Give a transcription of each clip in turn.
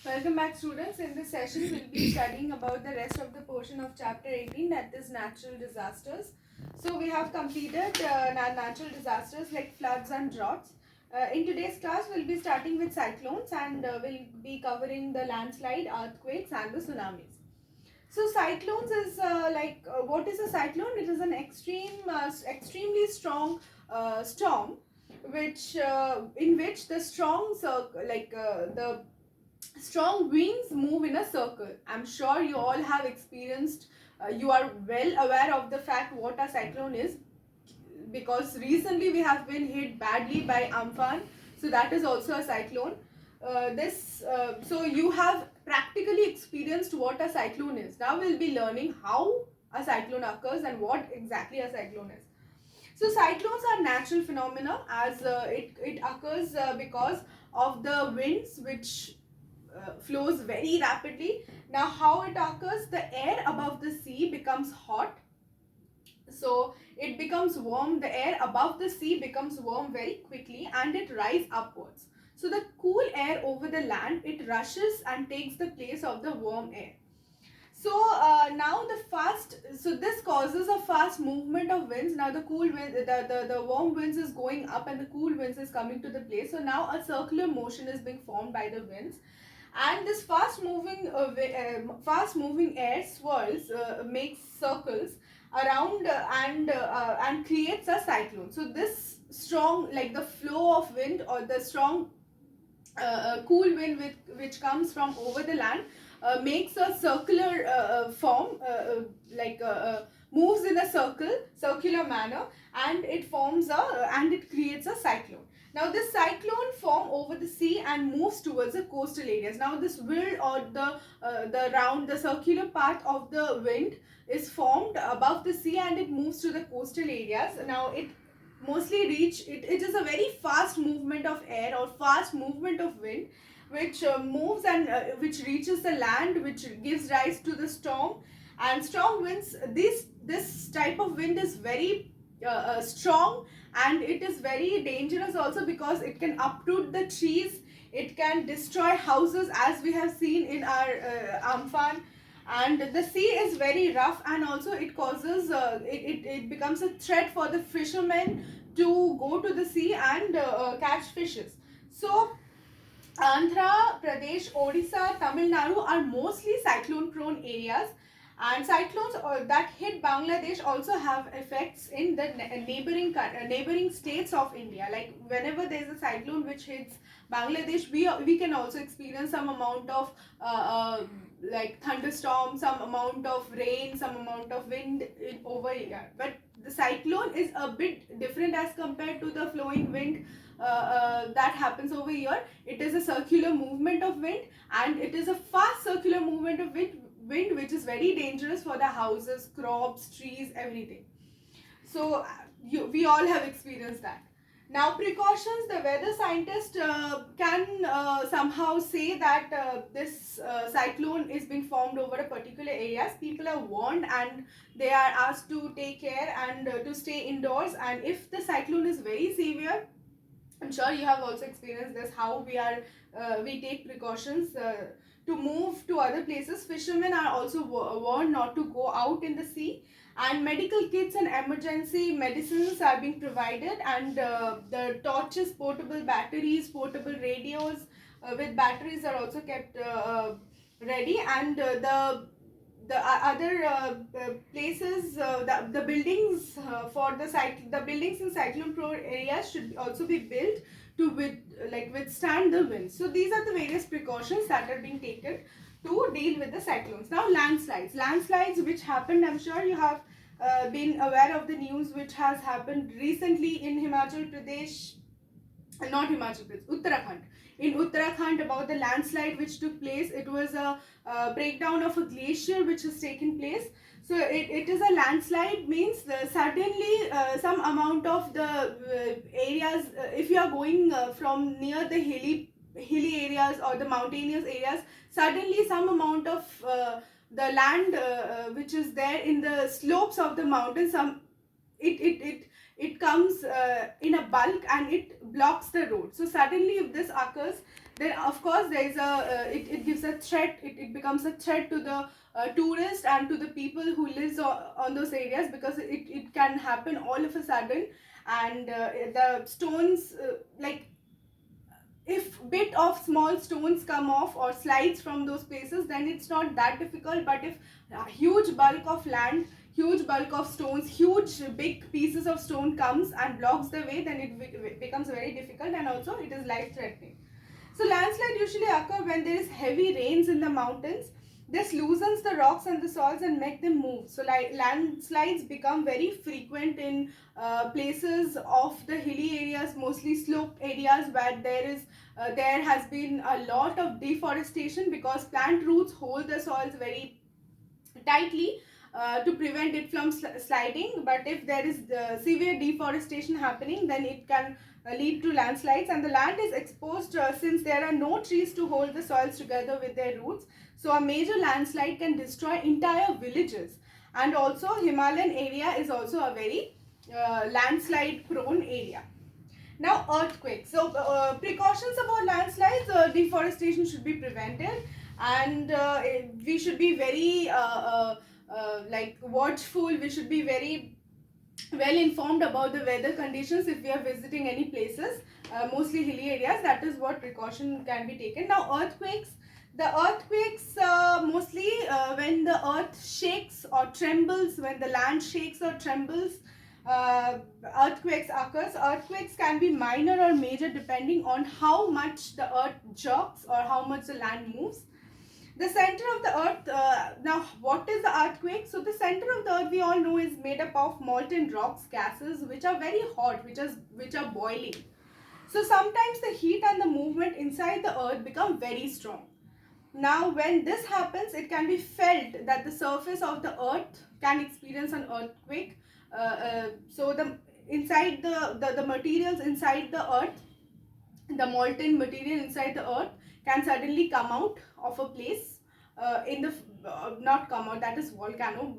Welcome back, students. In this session, we'll be studying about the rest of the portion of chapter 18, that is natural disasters. So we have completed natural disasters like floods and droughts. In today's class, we'll be starting with cyclones, and we'll be covering the landslide, earthquakes and the tsunamis. So cyclones is what is a cyclone? It is an extremely strong storm, which in which the the strong winds move in a circle. I'm sure you all have experienced, you are well aware of the fact what a cyclone is, because recently we have been hit badly by Amphan, so that is also a cyclone. So you have practically experienced what a cyclone is. Now we'll be learning how a cyclone occurs and what exactly a cyclone is. So cyclones are natural phenomena, as it occurs because of the winds which flows very rapidly. Now how it occurs? The air above the sea becomes hot, so it becomes warm. The air above the sea becomes warm very quickly and it rises upwards. So the cool air over the land, it rushes and takes the place of the warm air. So now this causes a fast movement of winds. Now the cool wind, the warm winds is going up and the cool winds is coming to the place. So now a circular motion is being formed by the winds, and this fast moving air swirls, makes circles around, and creates a cyclone. So this strong, like the flow of wind or the strong cool wind which comes from over the land, makes a circular form, moves in a circular manner, and it creates a cyclone. Now this cyclone form over the sea and moves towards the coastal areas. Now this wind, or the circular part of the wind, is formed above the sea and it moves to the coastal areas. Now it is a very fast movement of air or fast movement of wind, which moves and which reaches the land, which gives rise to the storm and strong winds. This type of wind is very strong, and it is very dangerous also, because it can uproot the trees, it can destroy houses, as we have seen in our Amphan. And the sea is very rough, and also it causes it becomes a threat for the fishermen to go to the sea and catch fishes. So Andhra Pradesh, Odisha, Tamil Nadu are mostly cyclone prone areas, and cyclones that hit Bangladesh also have effects in the neighboring states of India. Like whenever there is a cyclone which hits Bangladesh, we can also experience some amount of like thunderstorm, some amount of rain, some amount of wind over here. But the cyclone is a bit different as compared to the flowing wind that happens over here. It is a circular movement of wind, and it is a fast circular movement of wind which is very dangerous for the houses, crops, trees, everything. So we all have experienced that. Now precautions, the weather scientist can somehow say that this cyclone is being formed over a particular areas. People are warned and they are asked to take care and to stay indoors. And if the cyclone is very severe, I'm sure you have also experienced this, how we take precautions to move to other places. Fishermen are also warned not to go out in the sea, and medical kits and emergency medicines are being provided, and the torches, portable batteries, portable radios with batteries are also kept ready, and the other places, the buildings the buildings in cyclone prone areas should also be built to withstand the winds. So these are the various precautions that are being taken to deal with the cyclones. Now landslides which happened, I'm sure you have been aware of the news which has happened recently in Himachal Pradesh, not Himachal Pradesh, Uttarakhand. In Uttarakhand, about the landslide which took place, it was a breakdown of a glacier which has taken place. So it is a landslide, means suddenly some amount of the areas, if you are going from near the hilly areas or the mountainous areas, suddenly some amount of the land which is there in the slopes of the mountain, it comes in a bulk and it blocks the road. So suddenly if this occurs, then of course there is a it gives a threat, it becomes a threat to the tourists and to the people who lives on those areas, because it can happen all of a sudden. And the stones like if bit of small stones come off or slides from those places, then it's not that difficult. But if a huge bulk of land, huge bulk of stones, huge big pieces of stone comes and blocks the way, then it becomes very difficult, and also it is life threatening. So landslide usually occur when there is heavy rains in the mountains. This loosens the rocks and the soils and make them move. So like landslides become very frequent in places of the hilly areas, mostly sloped areas where there has been a lot of deforestation, because plant roots hold the soils very tightly to prevent it from sliding. But if there is severe deforestation happening, then it can lead to landslides, and the land is exposed since there are no trees to hold the soils together with their roots. So a major landslide can destroy entire villages. And also Himalayan area is also a very landslide prone area. Now earthquakes. So precautions about landslides: deforestation should be prevented, and we should be very like watchful. We should be very well informed about the weather conditions if we are visiting any places, mostly hilly areas. That is what precaution can be taken. Now earthquakes. The earthquakes mostly when the earth shakes or trembles, when the land shakes or trembles, uh, earthquakes occurs. Earthquakes can be minor or major depending on how much the earth jerks or how much the land moves. The center of the earth, now what is the earthquake? So the center of the earth, we all know, is made up of molten rocks, gases which are very hot, which are boiling. So sometimes the heat and the movement inside the earth become very strong. Now when this happens, it can be felt that the surface of the earth can experience an earthquake. So the inside the materials inside the earth, the molten material inside the earth can suddenly come out of a place in the not come out, that is volcano.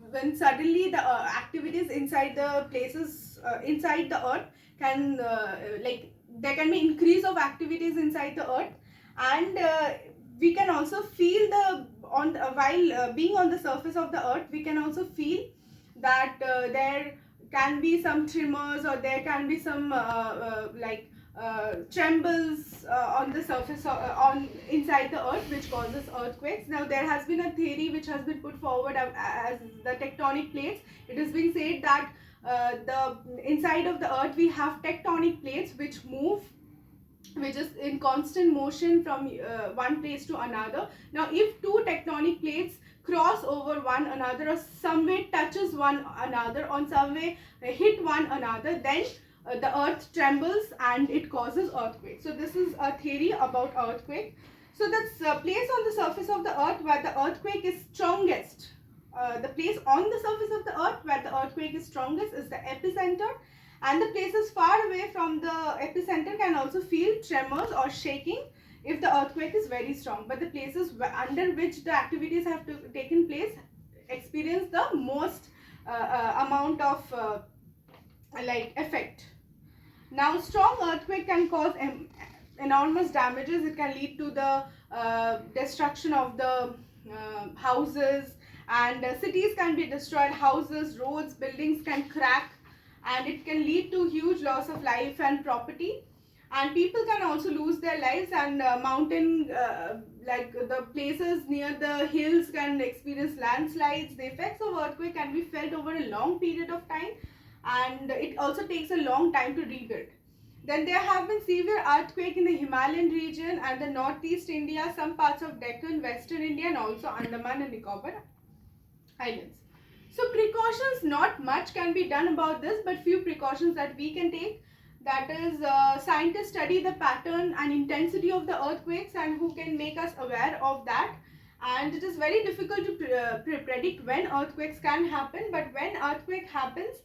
When suddenly the activities inside the places inside the earth can like there can be increase of activities inside the earth. And we can also feel the on while being on the surface of the earth, we can also feel that there can be some tremors, or there can be some trembles on the surface on inside the earth, which causes earthquakes. Now there has been a theory which has been put forward as the tectonic plates. It is being said that the inside of the earth we have tectonic plates which move, which is in constant motion from one place to another. Now if two tectonic plates cross over one another, or some way touches one another, on some way hit one another, then the earth trembles and it causes earthquake. So this is a theory about earthquake. So the place on the surface of the earth where the earthquake is strongest, the place on the surface of the earth where the earthquake is strongest is the epicenter. And the places far away from the epicenter can also feel tremors or shaking if the earthquake is very strong. But the places under which the activities have taken place experience the most amount of like effect. Now strong earthquake can cause enormous damages. It can lead to the destruction of the houses, and cities can be destroyed. Houses, roads, buildings can crack, and it can lead to huge loss of life and property. And people can also lose their lives, and mountain like the places near the hills can experience landslides. The effects of earthquake can be felt over a long period of time, and it also takes a long time to rebuild. Then there have been severe earthquake in the Himalayan region and the northeast India, some parts of Deccan, western India, and also Andaman and Nicobar Islands. So precautions, not much can be done about this, but few precautions that we can take. That is, scientists study the pattern and intensity of the earthquakes and who can make us aware of that. And it is very difficult to predict when earthquakes can happen, but when earthquake happens,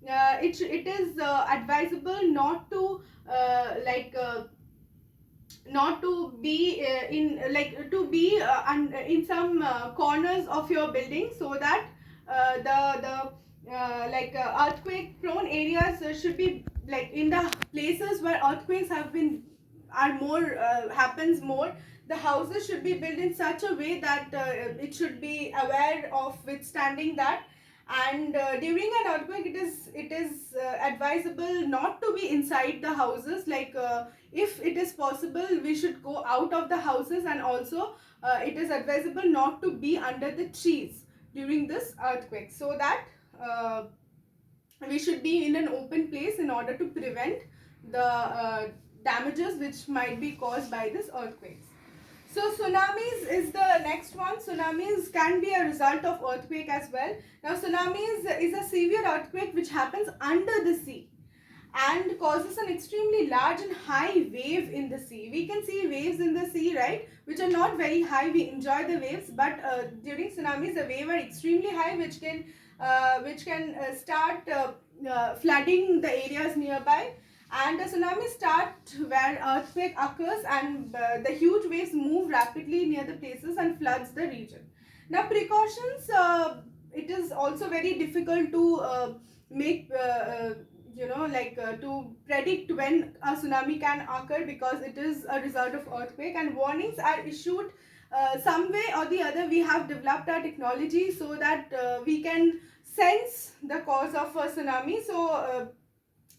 it is advisable not to not to be in some corners of your building, so that the earthquake prone areas should be like in the places where earthquakes have been are more happens more, the houses should be built in such a way that it should be aware of withstanding that. And during an earthquake, it is advisable not to be inside the houses. Like if it is possible, we should go out of the houses. And also it is advisable not to be under the trees during this earthquake, so that we should be in an open place in order to prevent the damages which might be caused by this earthquakes. So tsunamis is the next one. Tsunamis can be a result of earthquake as well. Now tsunamis is a severe earthquake which happens under the sea and causes an extremely large and high wave in the sea. We can see waves in the sea, right, which are not very high. We enjoy the waves, but during tsunamis the waves are extremely high, which can start flooding the areas nearby. And the tsunami start where earthquake occurs, and the huge waves move rapidly near the places and floods the region. Now precautions, it is also very difficult to make to predict when a tsunami can occur, because it is a result of earthquake, and warnings are issued some way or the other. We have developed our technology so that we can sense the cause of a tsunami. So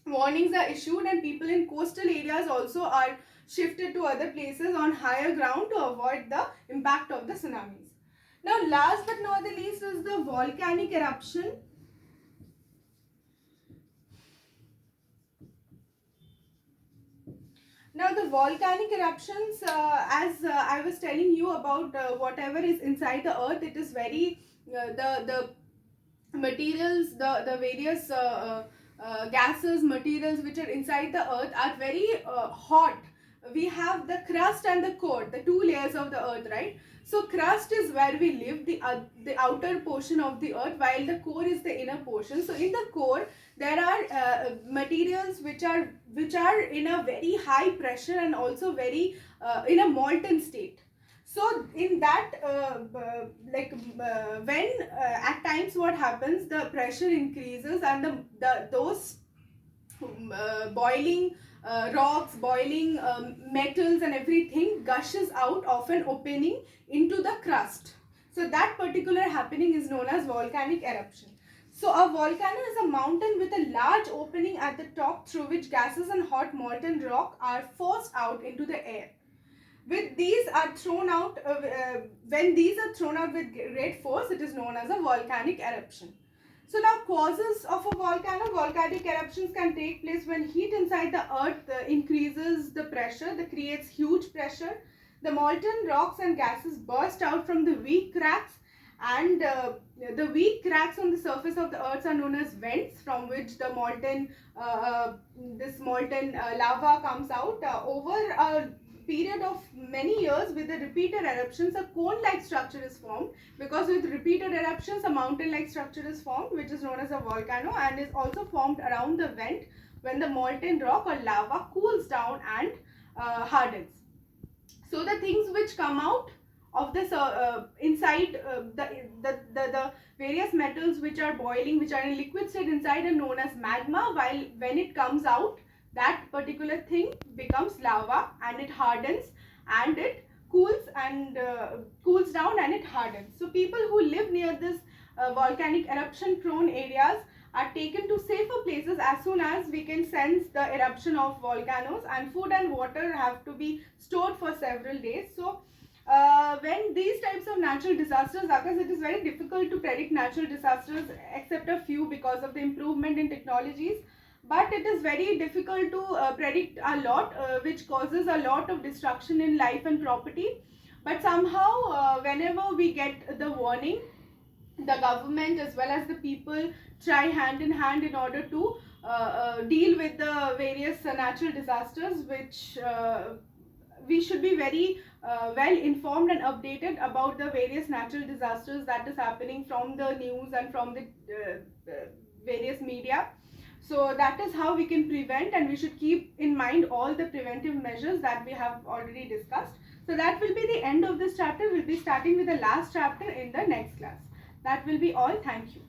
warnings are issued, and people in coastal areas also are shifted to other places on higher ground to avoid the impact of the tsunamis. Now last but not the least is the volcanic eruption. Now the volcanic eruptions, as I was telling you about whatever is inside the earth, it is very the materials, the various gases, materials which are inside the earth are very hot. We have the crust and the core, the two layers of the earth, right? So crust is where we live, the outer portion of the earth, while the core is the inner portion. So in the core there are materials which are in a very high pressure and also very in a molten state. So in that when at times what happens, the pressure increases, and those boiling rocks, boiling metals and everything gushes out of an opening into the crust. So that particular happening is known as volcanic eruption. So a volcano is a mountain with a large opening at the top through which gases and hot molten rock are forced out into the air. When these are thrown out with great force, it is known as a volcanic eruption. So now causes of a volcano. Volcanic eruptions can take place when heat inside the earth increases the pressure, that creates huge pressure. The molten rocks and gases burst out from the weak cracks, and the weak cracks on the surface of the earth are known as vents, from which the molten lava comes out. Over a period of many years, with the repeated eruptions, a cone-like structure is formed, because with repeated eruptions a mountain-like structure is formed, which is known as a volcano, and is also formed around the vent when the molten rock or lava cools down and hardens. So the things which come out of this inside the various metals which are boiling, which are in liquid state inside, are known as magma, while when it comes out, that particular thing becomes lava, and it hardens, and it cools down, and it hardens. So people who live near this volcanic eruption prone areas are taken to safer places as soon as we can sense the eruption of volcanoes, and food and water have to be stored for several days. So when these types of natural disasters occurs, it is very difficult to predict natural disasters, except a few, because of the improvement in technologies. But it is very difficult to predict a lot, which causes a lot of destruction in life and property. But somehow whenever we get the warning, the government as well as the people try hand in hand in order to deal with the various natural disasters, which we should be very well informed and updated about the various natural disasters that is happening from the news and from the various media. So that is how we can prevent, and we should keep in mind all the preventive measures that we have already discussed. So that will be the end of this chapter. We'll be starting with the last chapter in the next class. That will be all. Thank you.